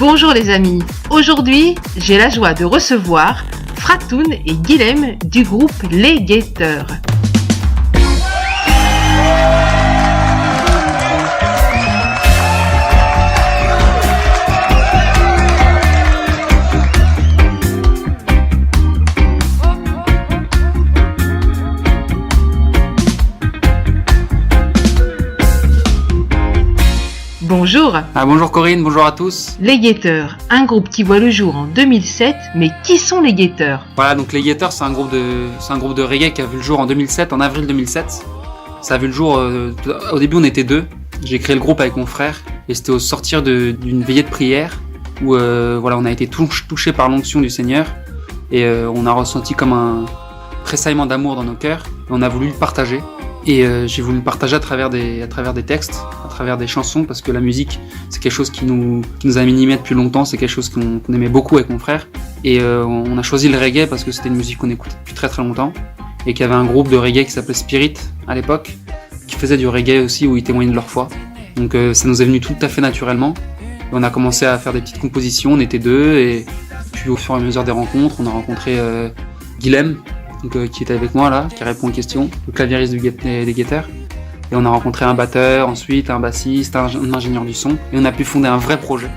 Bonjour les amis, aujourd'hui j'ai la joie de recevoir Fratoun et Guilhem du groupe Les Guetteurs. Bonjour. Bonjour Corinne, bonjour à tous. Les Guetteurs, un groupe qui voit le jour en 2007, mais qui sont les Guetteurs ? Voilà, donc les Guetteurs, c'est un groupe de reggae qui a vu le jour en 2007, en avril 2007. Ça a vu le jour, au début on était deux. J'ai créé le groupe avec mon frère et c'était au sortir d'une veillée de prière où on a été touché par l'onction du Seigneur et on a ressenti comme un tressaillement d'amour dans nos cœurs et on a voulu le partager. Et j'ai voulu le partager à travers des textes, à travers des chansons, parce que la musique, c'est quelque chose qui nous a animés depuis longtemps, c'est quelque chose qu'on aimait beaucoup avec mon frère. Et on a choisi le reggae parce que c'était une musique qu'on écoutait depuis très très longtemps, et qu'il y avait un groupe de reggae qui s'appelait Spirit à l'époque, qui faisait du reggae aussi, où ils témoignaient de leur foi. Donc ça nous est venu tout à fait naturellement. Et on a commencé à faire des petites compositions, on était deux, et puis au fur et à mesure des rencontres, on a rencontré Guilhem, qui était avec moi là, qui répond aux questions, le claviériste des Guetteurs. Et on a rencontré un batteur, ensuite un bassiste, un ingénieur du son, et on a pu fonder un vrai projet.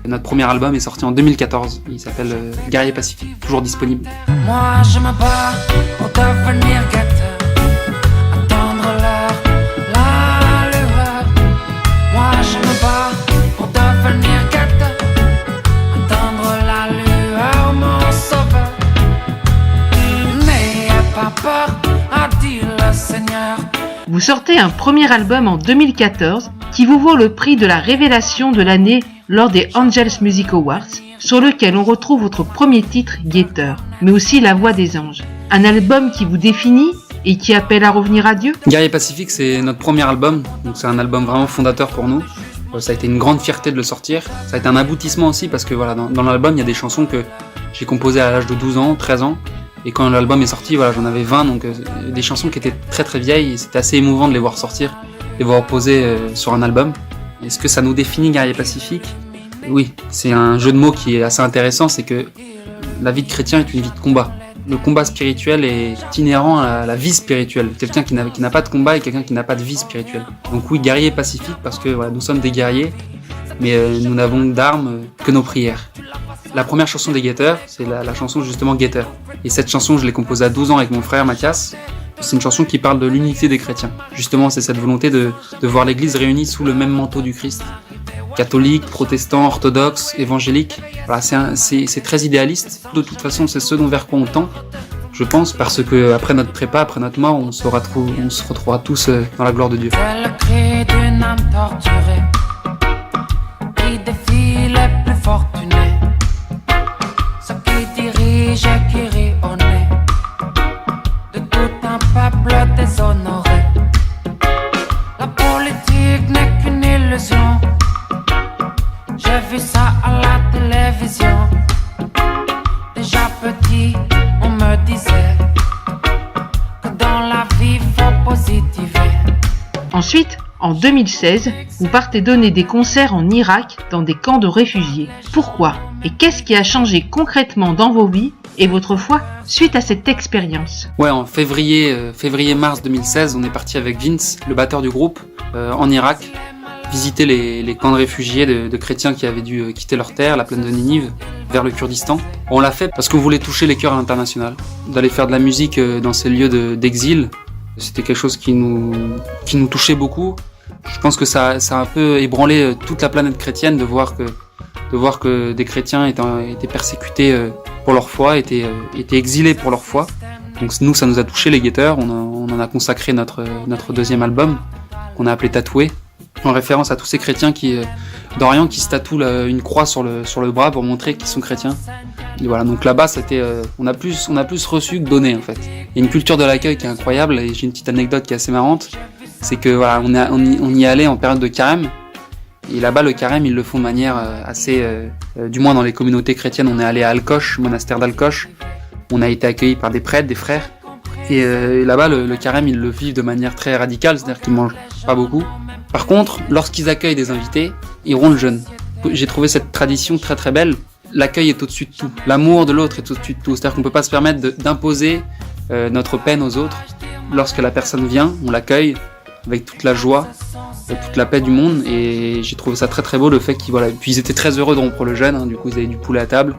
Et notre premier album est sorti en 2014, il s'appelle Guerrier Pacifique, toujours disponible. Moi je me bats pour devenir guetteur, attendre l'heure, la lueur. Moi je me bats pour devenir guetteur, attendre la lueur, mon sauveur. Pas peur, a dit le Seigneur. Vous sortez un premier album en 2014 qui vous vaut le prix de la révélation de l'année lors des Angels Music Awards, sur lequel on retrouve votre premier titre Guetteur, mais aussi La Voix des Anges. Un album qui vous définit et qui appelle à revenir à Dieu. Guerrier Pacifique, c'est notre premier album, donc c'est un album vraiment fondateur pour nous. Ça a été une grande fierté de le sortir. Ça a été un aboutissement aussi parce que voilà, dans l'album, il y a des chansons que j'ai composées à l'âge de 12 ans, 13 ans. Et quand l'album est sorti, voilà, j'en avais 20, donc des chansons qui étaient très très vieilles, et c'était assez émouvant de les voir sortir, les voir poser sur un album. Est-ce que ça nous définit, Guerrier Pacifique ? Oui, c'est un jeu de mots qui est assez intéressant, c'est que la vie de chrétien est une vie de combat. Le combat spirituel est inhérent à la vie spirituelle. Quelqu'un qui n'a pas de combat et quelqu'un qui n'a pas de vie spirituelle. Donc oui, Guerrier Pacifique, parce que voilà, nous sommes des guerriers, mais nous n'avons d'armes que nos prières. La première chanson des Guetteurs, c'est la chanson justement Guetteur. Et cette chanson, je l'ai composée à 12 ans avec mon frère Mathias. C'est une chanson qui parle de l'unité des chrétiens. Justement, c'est cette volonté de voir l'Église réunie sous le même manteau du Christ. Catholiques, protestants, orthodoxes, évangéliques. Voilà, c'est très idéaliste. De toute façon, c'est ce vers quoi on tend, je pense, parce que après notre prépa, après notre mort, on se retrouvera tous dans la gloire de Dieu. C'est le cri d'une âme torturée qui défie les plus fortunés. Dirige et qui rit au nez de tout un peuple déshonoré. La politique n'est qu'une illusion. J'ai vu ça à la télévision. Déjà petit, on me disait que dans la vie faut positiver. Ensuite, en 2016, vous partez donner des concerts en Irak dans des camps de réfugiés. Pourquoi ? Et qu'est-ce qui a changé concrètement dans vos vies et votre foi suite à cette expérience ? Ouais, en février-mars 2016, on est parti avec Vince, le batteur du groupe, en Irak, visiter les camps de réfugiés de chrétiens qui avaient dû quitter leur terre, la plaine de Ninive, vers le Kurdistan. On l'a fait parce qu'on voulait toucher les cœurs à l'international, d'aller faire de la musique dans ces lieux d'exil. C'était quelque chose qui nous touchait beaucoup. Je pense que ça a un peu ébranlé toute la planète chrétienne de voir que des chrétiens étaient persécutés pour leur foi, étaient exilés pour leur foi. Donc nous, ça nous a touché les Guetteurs. On en a consacré notre deuxième album, qu'on a appelé Tatoué, en référence à tous ces chrétiens d'Orient qui se tatouent une croix sur le bras pour montrer qu'ils sont chrétiens. Et voilà, donc là-bas, on a plus reçu que donné en fait. Il y a une culture de l'accueil qui est incroyable, et j'ai une petite anecdote qui est assez marrante. C'est que voilà, on y allait en période de carême. Et là-bas, le carême, ils le font de manière assez... du moins dans les communautés chrétiennes, on est allé à Alcoche, monastère d'Alcoche. On a été accueillis par des prêtres, des frères. Et là-bas, le carême, ils le vivent de manière très radicale, c'est-à-dire qu'ils mangent pas beaucoup. Par contre, lorsqu'ils accueillent des invités, ils roulent le jeûne. j'ai trouvé cette tradition très très belle. L'accueil est au-dessus de tout. L'amour de l'autre est au-dessus de tout. C'est-à-dire qu'on ne peut pas se permettre d'imposer notre peine aux autres. Lorsque la personne vient, on l'accueille avec toute la joie, avec toute la paix du monde. Et j'ai trouvé ça très très beau, le fait qu'ils... Voilà. Puis ils étaient très heureux de rompre le jeûne, hein. Du coup ils avaient du poulet à table.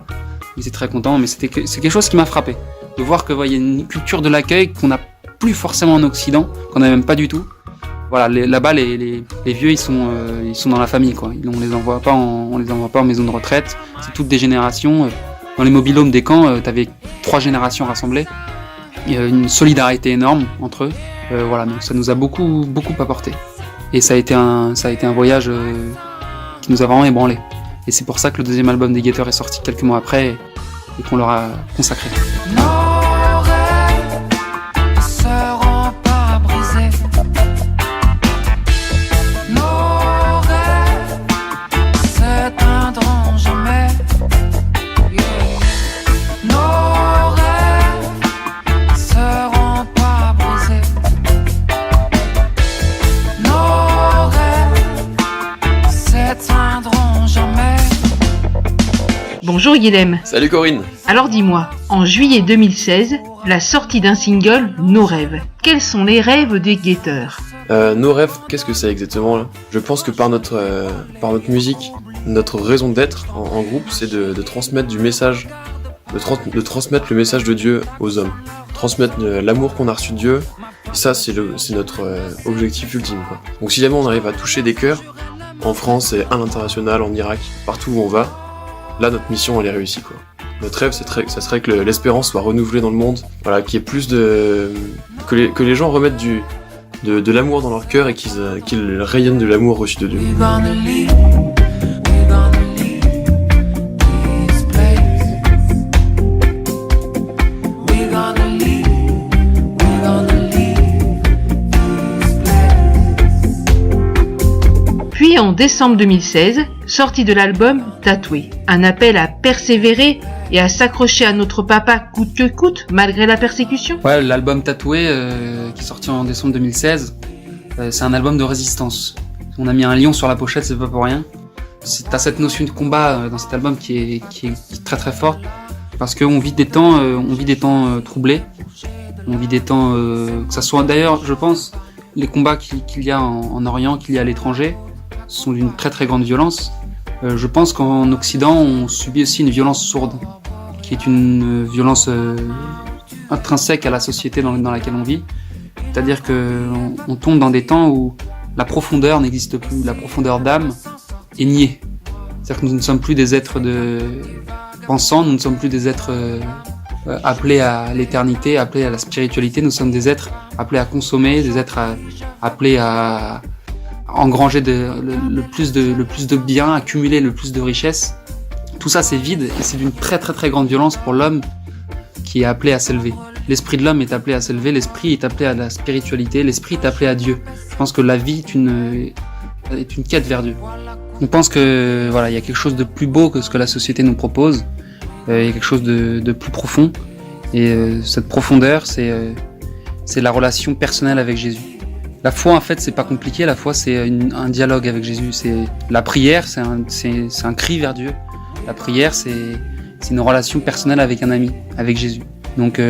Ils étaient très contents, mais c'est quelque chose qui m'a frappé. De voir qu'il y a une culture de l'accueil qu'on n'a plus forcément en Occident, qu'on n'a même pas du tout. Voilà, là-bas, les vieux, ils sont dans la famille, quoi. On les envoie pas en maison de retraite. C'est toutes des générations. Dans les mobil-homes des camps, t'avais 3 générations rassemblées. Il y a une solidarité énorme entre eux. Voilà, donc ça nous a beaucoup, beaucoup apporté. Et ça a été un voyage qui nous a vraiment ébranlé. Et c'est pour ça que le deuxième album des Guetteurs est sorti quelques mois après et qu'on leur a consacré. Nos rêves ne seront pas brisés. Nos rêves s'éteindront jamais. Nos rêves seront pas brisés. Nos rêves s'éteindront jamais. Bonjour Guilhem. Salut Corinne. Alors dis-moi, en juillet 2016, la sortie d'un single, Nos rêves. Quels sont les rêves des Guetteurs ? Nos rêves, qu'est-ce que c'est exactement là ? Je pense que par notre musique, notre raison d'être en groupe, c'est de transmettre du message, de transmettre le message de Dieu aux hommes. Transmettre l'amour qu'on a reçu de Dieu, et ça c'est notre objectif ultime, quoi. Donc si jamais on arrive à toucher des cœurs, en France et à l'international, en Irak, partout où on va, là notre mission elle est réussie, quoi. Notre rêve ça serait que l'espérance soit renouvelée dans le monde, voilà, qu'il y ait plus que les gens remettent de l'amour dans leur cœur et qu'ils rayonnent de l'amour reçu de Dieu. We gonna leave this place. We gonna leave this place. Puis en décembre 2016, sortie de l'album Tatoué. Un appel à persévérer et à s'accrocher à notre papa coûte que coûte, malgré la persécution. Ouais, l'album Tatoué, qui est sorti en décembre 2016, c'est un album de résistance. On a mis un lion sur la pochette, c'est pas pour rien. T'as cette notion de combat dans cet album qui est très très forte, parce qu'on vit des temps troublés. On vit des temps, que ça soit d'ailleurs, je pense, les combats qu'il y a en Orient, qu'il y a à l'étranger, sont d'une très très grande violence. Je pense qu'en Occident, on subit aussi une violence sourde, qui est une violence intrinsèque à la société dans laquelle on vit. C'est-à-dire qu'on tombe dans des temps où la profondeur n'existe plus, la profondeur d'âme est niée. C'est-à-dire que nous ne sommes plus des êtres pensants, nous ne sommes plus des êtres appelés à l'éternité, appelés à la spiritualité, nous sommes des êtres appelés à consommer, des êtres appelés à engranger le plus de biens, accumuler le plus de richesses. Tout ça c'est vide et c'est d'une très très très grande violence pour l'homme qui est appelé à s'élever. L'esprit de l'homme est appelé à s'élever, l'esprit est appelé à la spiritualité, l'esprit est appelé à Dieu. Je pense que la vie est une quête vers Dieu. On pense que voilà, il y a quelque chose de plus beau que ce que la société nous propose. Il y a quelque chose de plus profond. Et cette profondeur, c'est la relation personnelle avec Jésus. La foi, en fait, c'est pas compliqué. La foi, c'est un dialogue avec Jésus. C'est la prière, c'est un cri vers Dieu. La prière, c'est une relation personnelle avec un ami, avec Jésus. Donc,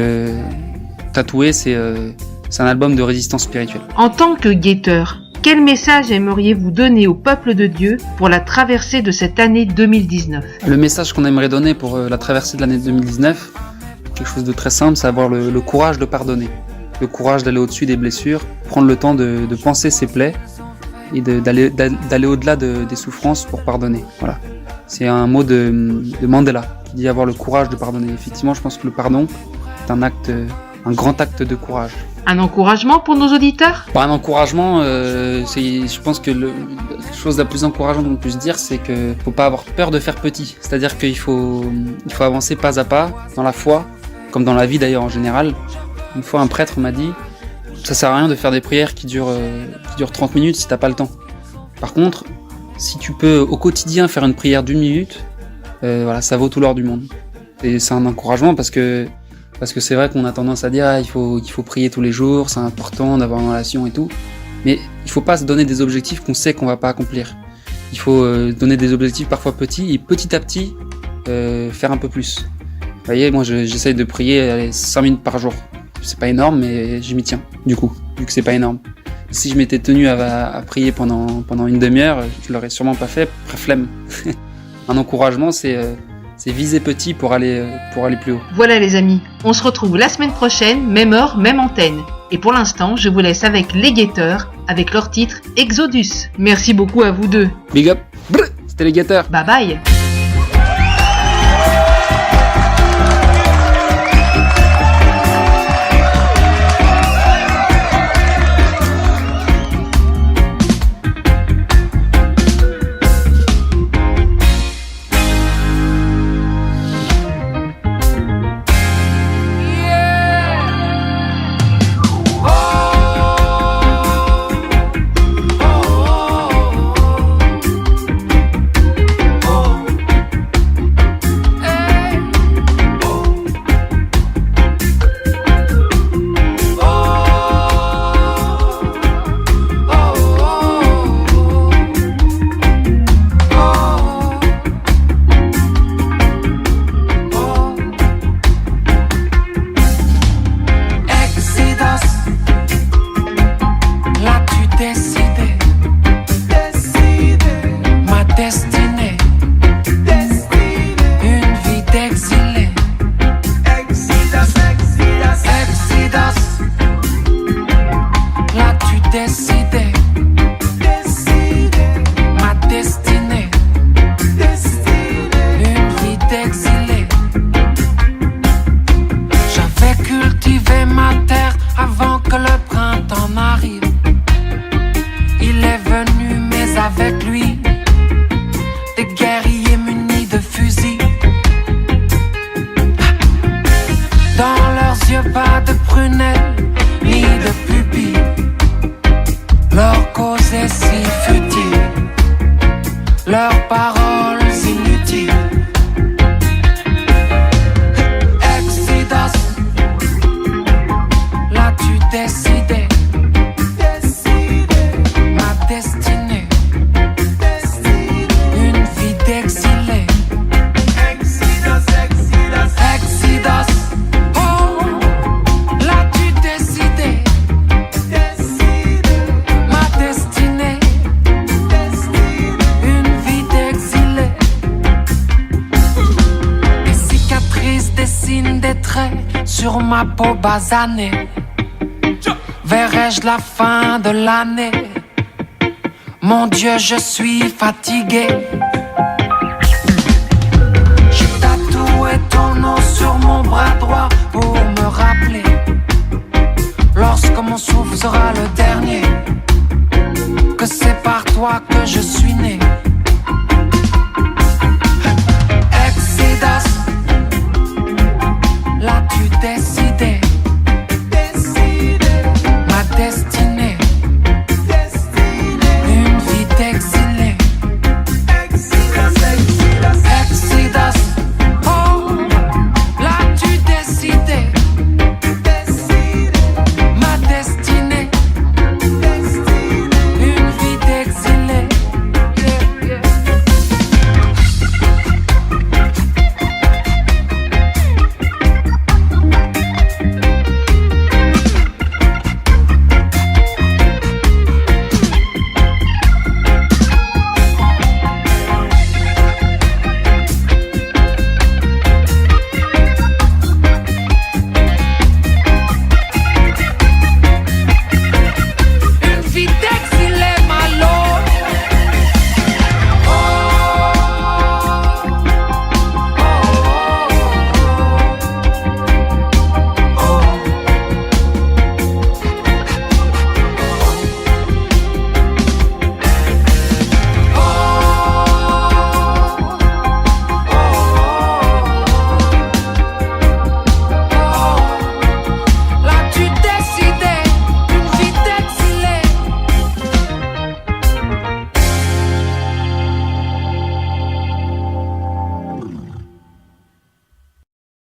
Tatoué, c'est un album de résistance spirituelle. En tant que guetteur, quel message aimeriez-vous donner au peuple de Dieu pour la traversée de cette année 2019 ? Le message qu'on aimerait donner pour la traversée de l'année 2019, quelque chose de très simple, c'est avoir le courage de pardonner. Le courage d'aller au-dessus des blessures, prendre le temps de penser ses plaies et d'aller au-delà des souffrances pour pardonner. Voilà. C'est un mot de Mandela qui dit avoir le courage de pardonner. Effectivement, je pense que le pardon est un grand acte de courage. Un encouragement pour nos auditeurs ? Un encouragement, je pense que la chose la plus encourageante qu'on puisse dire, c'est qu'il ne faut pas avoir peur de faire petit. C'est-à-dire qu'il faut avancer pas à pas dans la foi, comme dans la vie d'ailleurs en général. Une fois, un prêtre m'a dit « Ça sert à rien de faire des prières qui durent 30 minutes si t'as pas le temps. Par contre, si tu peux au quotidien faire une prière d'1 minute, voilà, ça vaut tout l'or du monde. » Et c'est un encouragement parce que c'est vrai qu'on a tendance à dire il faut prier tous les jours, c'est important d'avoir une relation et tout. Mais il faut pas se donner des objectifs qu'on sait qu'on va pas accomplir. Il faut donner des objectifs parfois petits et petit à petit faire un peu plus. Vous voyez, moi j'essaye de prier 5 minutes par jour. C'est pas énorme, mais je m'y tiens, du coup, vu que c'est pas énorme. Si je m'étais tenu à prier pendant une demi-heure, je l'aurais sûrement pas fait, après flemme. Un encouragement, c'est viser petit pour aller plus haut. Voilà les amis, on se retrouve la semaine prochaine, même heure, même antenne. Et pour l'instant, je vous laisse avec les Guetteurs, avec leur titre Exodus. Merci beaucoup à vous deux. Big up, c'était les Guetteurs. Bye bye. Avec lui, des guerriers munis de fusils. Dans leurs yeux, pas de prunelles, ni de pupilles. Leur cause est si futile, leurs paroles inutiles. Exodus, l'as-tu décidé? Ma destinée. Sur ma peau basanée, verrai-je la fin de l'année? Mon Dieu, je suis fatigué. J'ai tatoué ton nom sur mon bras droit pour me rappeler, lorsque mon souffle sera le dernier, que c'est par toi que je suis né. Exodus.